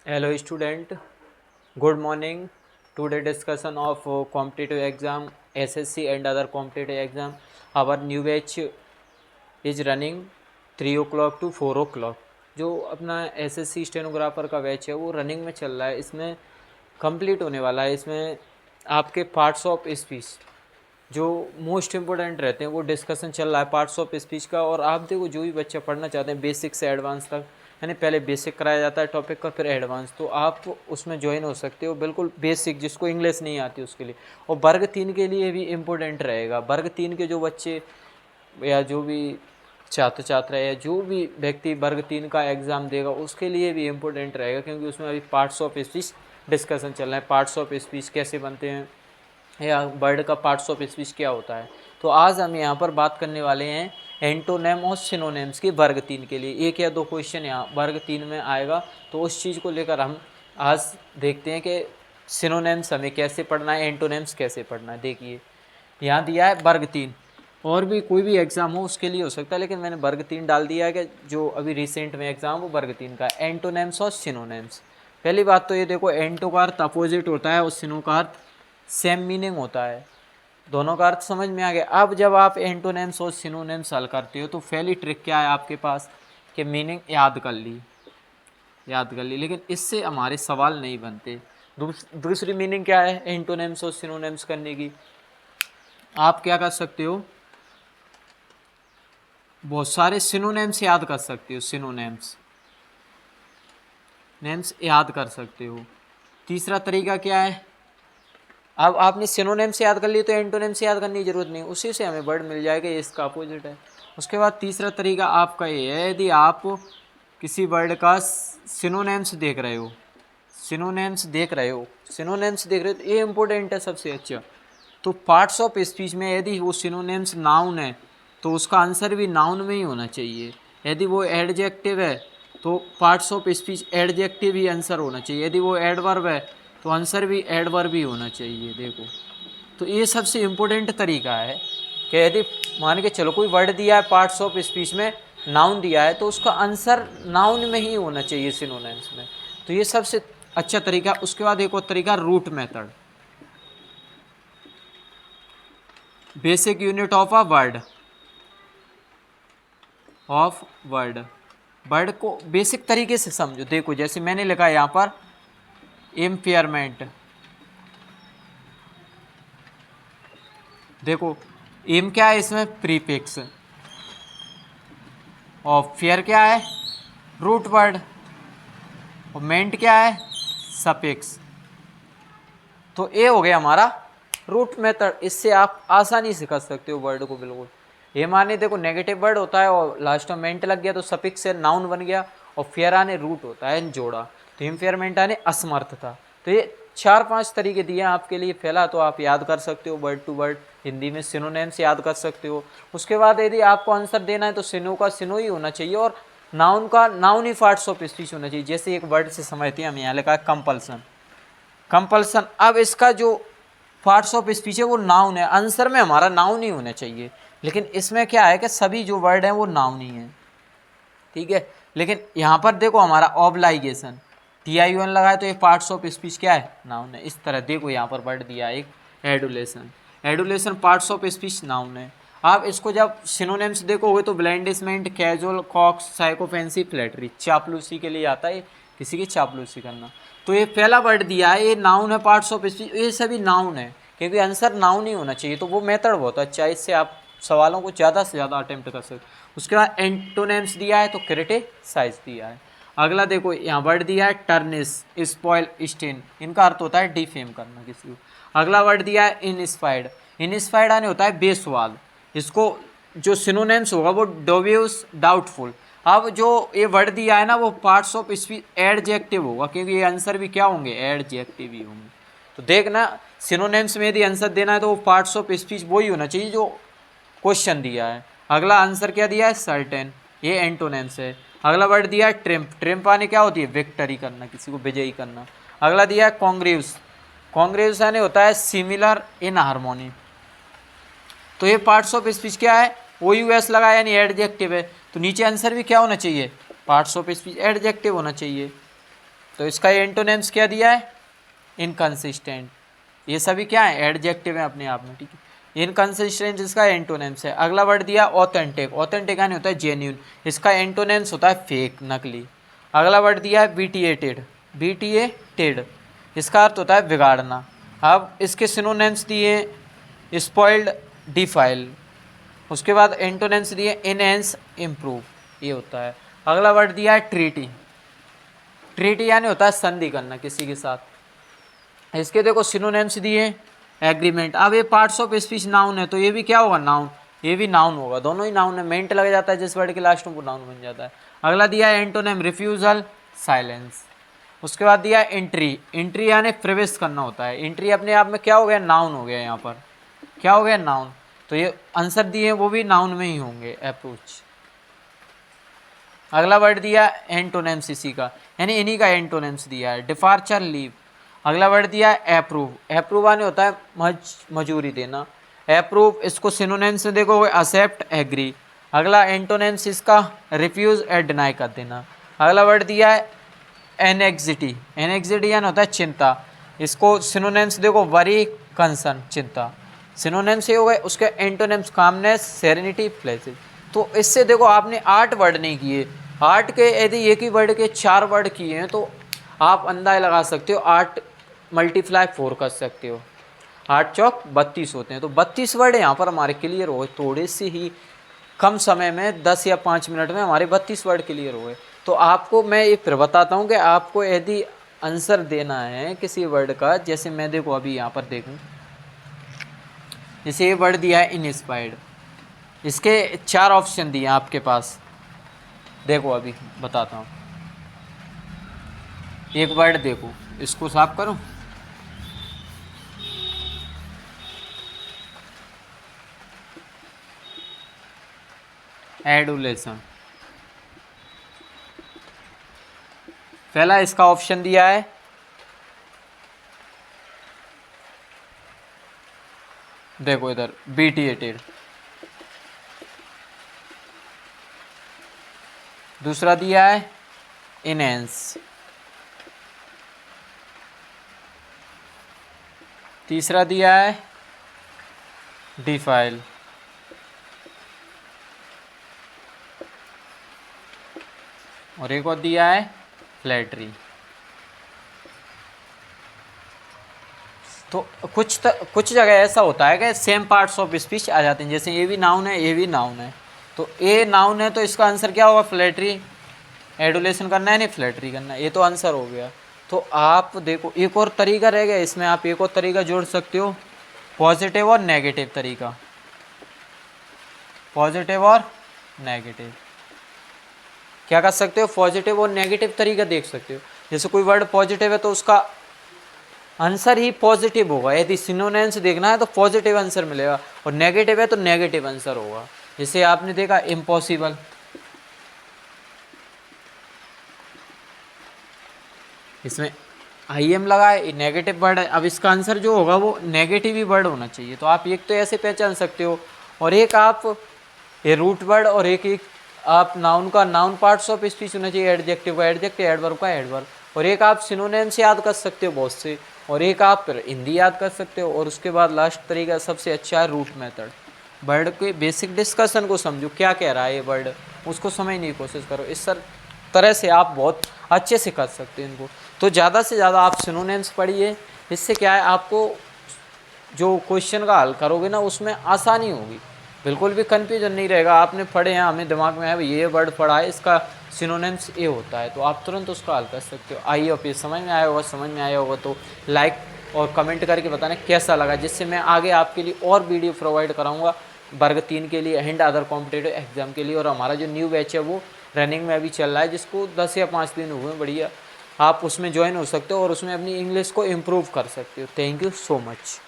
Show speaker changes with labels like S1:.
S1: Hello student, good morning. Today discussion of competitive exam, SSC and other competitive exam. Our new batch is running 3 o'clock to 4 o'clock. जो अपना SSC stenographer का batch है वो running में चल रहा है, इसमें कंप्लीट होने वाला है। इसमें आपके पार्ट्स ऑफ स्पीच जो मोस्ट इम्पोर्टेंट रहते हैं वो डिस्कशन चल रहा है पार्ट्स ऑफ स्पीच का। और आप देखो जो भी बच्चा पढ़ना चाहते हैं बेसिक से एडवांस तक, यानी पहले बेसिक कराया जाता है टॉपिक का, फिर एडवांस, तो आप उसमें ज्वाइन हो सकते हो। बिल्कुल बेसिक, जिसको इंग्लिश नहीं आती उसके लिए। और वर्ग 3 के लिए भी इम्पोर्टेंट रहेगा। वर्ग 3 के जो बच्चे या जो भी छात्र छात्रा या जो भी व्यक्ति वर्ग 3 का एग्ज़ाम देगा उसके लिए भी इम्पोर्टेंट रहेगा, क्योंकि उसमें अभी पार्ट्स ऑफ स्पीच डिस्कशन चल रहा है। पार्ट्स ऑफ स्पीच कैसे बनते हैं या वर्ड का पार्ट्स ऑफ स्पीच क्या होता है। तो आज हम यहाँ पर बात करने वाले हैं एंटोनेम और सिनोनेम्स की वर्ग 3 के लिए। एक या दो क्वेश्चन यहाँ वर्ग 3 में आएगा, तो उस चीज़ को लेकर हम आज देखते हैं कि सिनोनेम्स हमें कैसे पढ़ना है, एंटोनेम्स कैसे पढ़ना है। देखिए यहाँ दिया है वर्ग 3, और भी कोई भी एग्ज़ाम हो उसके लिए हो सकता है, लेकिन मैंने वर्ग 3 डाल दिया है कि जो अभी रिसेंट में एग्ज़ाम वो वर्ग 3 का है, एंटोनेम्स और सिनोनेम्स। पहली बात तो ये देखो, एंटो का अर्थ अपोजिट होता है और सिनो का अर्थ सेम मीनिंग होता है। दोनों का अर्थ समझ में आ गया। अब जब आप एंटोनेम्स और सिनोनेम्स हल करते हो तो पहली ट्रिक क्या है आपके पास कि मीनिंग याद कर ली, लेकिन इससे हमारे सवाल नहीं बनते। दूसरी मीनिंग क्या है एंटोनेम्स और सिनोनेम्स करने की? आप क्या कर सकते हो, बहुत सारे सिनोनेम्स याद कर सकते हो, सिनोनेम्स याद कर सकते हो। तीसरा तरीका क्या है, अब आपने सिनोनेम से याद कर लिए तो एंटोनेम से याद करने की जरूरत नहीं, उसी से हमें वर्ड मिल जाएगा, ये इसका अपोजिट है। उसके बाद तीसरा तरीका आपका ये है, यदि आप किसी वर्ड का सिनोनेम्स देख रहे हो तो ये इंपॉर्टेंट है सबसे अच्छा। तो पार्ट्स ऑफ स्पीच में यदि वो सिनोनेम्स नाउन है तो उसका आंसर भी नाउन में ही होना चाहिए। यदि वो एडजेक्टिव है तो parts of speech adjective he answer होना चाहिए। यदि वो एडवर्ब है तो आंसर भी एडवर्ब ही होना चाहिए। देखो, तो ये सबसे इम्पोर्टेंट तरीका है कि यदि मान के चलो कोई वर्ड दिया है पार्ट्स ऑफ स्पीच में, नाउन दिया है, तो उसका आंसर नाउन में ही होना चाहिए सिनोनिम्स में। तो ये सबसे अच्छा तरीका। उसके बाद एक और तरीका root method, basic unit of a word word को बेसिक तरीके से समझो। देखो जैसे मैंने लिखा है यहाँ पर इम्पेयरमेंट, देखो एम क्या है इसमें प्रीफिक्स, और फेयर क्या है रूट वर्ड, और मेंट क्या है सफिक्स। तो ये हो गया हमारा रूट मेथड। इससे आप आसानी से कर सकते हो वर्ड को बिल्कुल। ये माने देखो नेगेटिव वर्ड होता है और लास्ट में मेंट लग गया तो सफिक्स से नाउन बन गया, और फेयर आने रूट होता है जोड़ा, तो इम्फेयरमेंट आने असमर्थता। तो ये 4-5 तरीके दिए हैं आपके लिए। पहला तो आप याद कर सकते हो वर्ड टू वर्ड, हिंदी में सिनोनिम्स याद कर सकते हो। उसके बाद यदि आपको आंसर देना है तो सिनो का सिनो ही होना चाहिए, और नाउन का noun he parts of speech होना चाहिए। जैसे एक वर्ड से समझते हैं हम, यहाँ लिखा है कंपल्सन। अब इसका जो पार्ट्स ऑफ स्पीच है वो नाउन है, आंसर में हमारा नाउन ही होना चाहिए। लेकिन इसमें क्या है कि सभी जो वर्ड हैं वो नाउन ही हैं, ठीक है। लेकिन यहाँ पर देखो हमारा ऑब्लाइगेशन TION लगा है, तो ये पार्ट्स ऑफ स्पीच क्या है नाउन है। इस तरह देखो यहाँ पर वर्ड दिया है एक adulation parts of speech noun है। आप इसको जब सिनोनिम्स देखोगे तो ब्लाइंडिसमेंट, कैजुअल, कॉक्स, साइकोफेंसी, फ्लैटरी, चापलूसी के लिए आता है, किसी की चापलूसी करना। तो ये पहला वर्ड दिया है, ये नाउन है पार्ट्स ऑफ स्पीच, ये सभी नाउन है, क्योंकि आंसर नाउन ही होना चाहिए। तो वो मेथड बहुत अच्छा है, इससे आप सवालों को ज़्यादा से ज़्यादा अटेम्प्ट कर सकते। उसके बाद एंटोनेम्स दिया है तो क्रिटिसाइज दिया है। अगला देखो यहाँ वर्ड दिया है टर्निस, स्पॉइल, स्टेन, इनका अर्थ होता है डिफेम करना किसी को। अगला वर्ड दिया है इनस्पायर्ड आने होता है बेसवाल। इसको जो सिनोनेम्स होगा वो डोबियस, डाउटफुल। अब जो ये वर्ड दिया है ना वो पार्ट्स ऑफ स्पीच एडजेक्टिव होगा, क्योंकि ये आंसर भी क्या होंगे एडजेक्टिव ही होंगे। तो देखना सिनोनेम्स में यदि आंसर देना है तो वो पार्ट्स ऑफ स्पीच वही होना चाहिए जो क्वेश्चन दिया है। अगला आंसर क्या दिया है सर्टेन, ये एंटोनेम्स है। अगला वर्ड दिया है ट्रिम्प आने क्या होती है विक्टरी करना, किसी को विजयी करना। अगला दिया है कॉन्ग्रेव्स आने होता है सिमिलर इन हार्मोनी। तो ये पार्ट्स ऑफ स्पीच क्या है OUS लगा यानी एडजेक्टिव है, तो नीचे आंसर भी क्या होना चाहिए पार्ट्स ऑफ स्पीच एडजेक्टिव होना चाहिए। तो इसका एंटोनिम्स क्या दिया है, इनकंसिस्टेंट। ये सभी क्या है, एडजेक्टिव है अपने आप में, ठीक है। इनकंसिस्टेंट इसका एंटोनिम्स है। अगला वर्ड दिया ऑथेंटिक, ऑथेंटिक यानी होता है जेन्यून, इसका एंटोनिम्स होता है फेक, नकली। अगला वर्ड दिया है बीटीएटेड, बीटीएटेड इसका अर्थ होता है बिगाड़ना। अब इसके सिनोनिम्स दिए स्पॉइल्ड, डिफाइल। उसके बाद एंटोनिम्स दिए इनहेंस, इम्प्रूव, ये होता है। अगला वर्ड दिया है ट्रीटी, ट्रीटी यानी होता है संधि करना किसी के साथ। इसके देखो सिनोनिम्स दिए एग्रीमेंट। अब ये पार्ट्स ऑफ स्पीच नाउन है, तो ये भी क्या होगा, नाउन, ये भी नाउन होगा, दोनों ही नाउन है। मेंट लग जाता है जिस वर्ड के लास्ट में वो नाउन बन जाता है। अगला दिया है एंटोनिम रिफ्यूजल, साइलेंस। उसके बाद दिया है एंट्री, एंट्री यानी प्रवेश करना होता है। एंट्री अपने आप में क्या हो गया, नाउन हो गया, यहाँ पर क्या हो गया, नाउन। तो ये आंसर दिए वो भी नाउन में ही होंगे, अप्रोच। अगला वर्ड दिया एंटोनिम्स इसी का, यानी इन्हीं का एंटोनिम्स दिया है, डिपार्चर, लीव। अगला वर्ड दिया है अप्रूव, अप्रूव आने होता है मजूरी देना, अप्रूव। इसको सिनोनिम्स में देखो, एक्सेप्ट, एग्री। अगला एंटोनिम्स इसका रिफ्यूज और डिनाई कर देना। अगला वर्ड दिया है एनेक्सिटी, एनेक्सिटी यानी होता है चिंता। इसको सिनोनिम्स देखो, वरी, कंसर्न, चिंता, सिनोनिम्स ये हो गए। उसके एंटोनिम्स कामनेस, सेरेनिटी, प्लेजेस। तो इससे देखो आपने 8 वर्ड नहीं किए, 8 के यदि एक ही वर्ड के 4 वर्ड किए हैं तो आप अंदाजा लगा सकते हो, 8 मल्टीप्लाई 4 कर सकते हो, 8 चौक 32 होते हैं। तो 32 वर्ड यहाँ पर हमारे क्लियर हो गए, थोड़े से ही कम समय में 10 या 5 मिनट में हमारे 32 वर्ड क्लियर हो गए। तो आपको मैं ये फिर बताता हूँ कि आपको यदि आंसर देना है किसी वर्ड का, जैसे मैं देखो अभी यहाँ पर देखूँ, जैसे ये वर्ड दिया है इंस्पायर्ड, इसके 4 ऑप्शन दिए हैं आपके पास, देखो अभी बताता हूँ। एक वर्ड देखो, इसको साफ करूँ, एडुलेशन, पहला इसका ऑप्शन दिया है देखो इधर, बीटीएटेड। दूसरा दिया है इनहेंस। तीसरा दिया है डिफाइल। और एक और दिया है फ्लैटरी। तो कुछ जगह ऐसा होता है कि सेम पार्ट्स ऑफ स्पीच आ जाते हैं, जैसे ये भी नाउन है, ये भी नाउन है, तो ए नाउन है तो इसका आंसर क्या होगा, फ्लैटरी। एडुलेशन करना है, नहीं फ्लैटरी करना है, ये तो आंसर हो गया। तो आप देखो एक और तरीका रह गया, इसमें आप एक और तरीका जोड़ सकते हो, पॉजिटिव और नेगेटिव तरीका, पॉजिटिव और नेगेटिव। क्या कर सकते हो, पॉजिटिव और नेगेटिव तरीका देख सकते हो। जैसे कोई वर्ड पॉजिटिव है तो उसका आंसर ही पॉजिटिव होगा, यदि सिनोनिम्स देखना है तो पॉजिटिव आंसर मिलेगा, और नेगेटिव है तो नेगेटिव आंसर होगा। जैसे आपने देखा इम्पॉसिबल, इसमें IM लगा है, नेगेटिव वर्ड है, अब इसका आंसर जो होगा वो नेगेटिव ही वर्ड होना चाहिए। तो आप एक तो ऐसे पहचान सकते हो, और एक आप ये रूट वर्ड, और एक आप नाउन का नाउन पार्ट्स ऑफ स्पीच होना चाहिए, एडजेक्टिव का एडजेक्टिव, एडवर्ब का एडवर्ब, और एक आप सिनोनिम्स याद कर सकते हो बहुत से, और एक आप हिंदी याद कर सकते हो। और उसके बाद लास्ट तरीका सबसे अच्छा है रूट मेथड। वर्ड के बेसिक डिस्कशन को समझो, क्या कह रहा है ये वर्ड, उसको समझने की कोशिश करो। इस तरह से आप बहुत अच्छे से कर सकते हो इनको। तो ज़्यादा से ज़्यादा आप सिनोनिम्स पढ़िए, इससे क्या है आपको जो क्वेश्चन का हल करोगे ना उसमें आसानी होगी, बिल्कुल भी कन्फ्यूजन नहीं रहेगा। आपने पढ़े हैं, हमें दिमाग में है ये वर्ड पढ़ा है, इसका सिनोनिम्स ये होता है, तो आप तुरंत उसका हल कर सकते हो। आई होप ये समझ में आया होगा, समझ में आया होगा तो लाइक और कमेंट करके बताना कैसा लगा, जिससे मैं आगे आपके लिए और वीडियो प्रोवाइड कराऊंगा वर्ग 3 के लिए एंड अदर कॉम्पिटेटिव एग्जाम के लिए। और हमारा जो न्यू बैच है वो रनिंग में अभी चल रहा है, जिसको 10 या 5 दिन हुए, बढ़िया आप उसमें ज्वाइन हो सकते हो और उसमें अपनी इंग्लिश को इम्प्रूव कर सकते हो। Thank you so much.